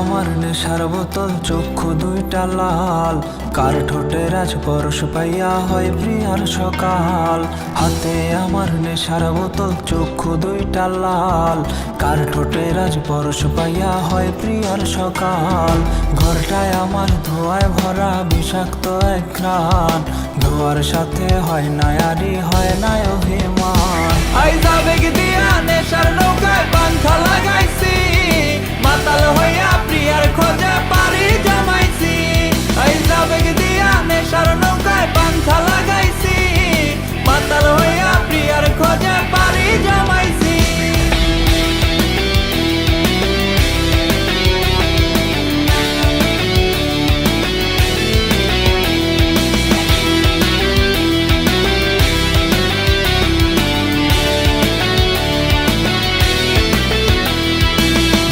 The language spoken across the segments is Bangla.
আমার নেশার বোতল, চক্ষু দুইটা লাল, কার ঠোঁটে রাজ পরশ পাইয়া হয় প্রিয়ার সকাল। হাতে আমার নেশার বোতল, চক্ষু দুইটা লাল, কার ঠোঁটে রাজ পরশ পাইয়া হয় প্রিয়ার সকাল। ঘরটায় আমার ধোঁয়ায় ভরা বিষাক্ত এক ঘ্রাণ, ধোঁয়ার সাথে হয় না আরি, হয় না অভিমান। আইজা বেগ দিয়া নেশার নৌকায় পান্থা লাগাইছি, মাতাল হইয়া প্রিয়ার খোঁজে পারি জমাইছি। আইজা বেগ দিয়া নেশার নৌকায় পান্থা লাগাইছি, মাতাল হইয়া প্রিয়ার খোঁজে পারি জমাইছি।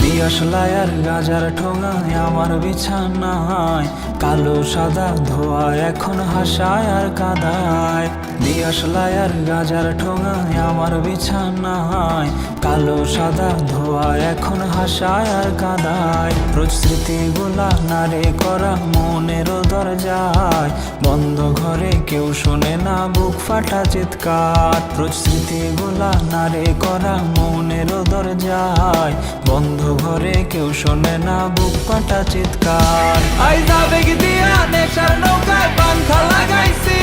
দিয়াশলাই আর গাজার ঠোঙায় আমার বিছানায়, কালো সাদা ধোয়া এখন হাসায় আর কাদায়। দিয়াশলাই আর গাজার ঠোঙায় আমার বিছানায়, কালো সাদা ধোয়া এখন হাসায় আর কাদায়। রোজ স্মৃতিগুলা নারে করা মনের দরজায়, বন্ধ ঘরে কেউ শোনে না বুক ফাটা চিৎকার। রোজ স্মৃতিগুলা নারে করা মনের দরজায়, বন্ধ ঘরে কেউ শোনে না বুক ফাটা চিৎকার। আইজা বেগ দিয়া নেশার নৌকায় পান্থা লাগাইছি,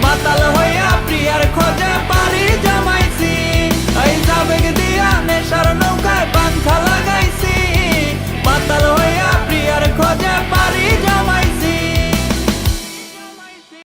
মাতাল হইয়া প্রিয়ার খোঁজে পারি জমাইছি। আইজা বেগ দিয়া নেশার নৌকায়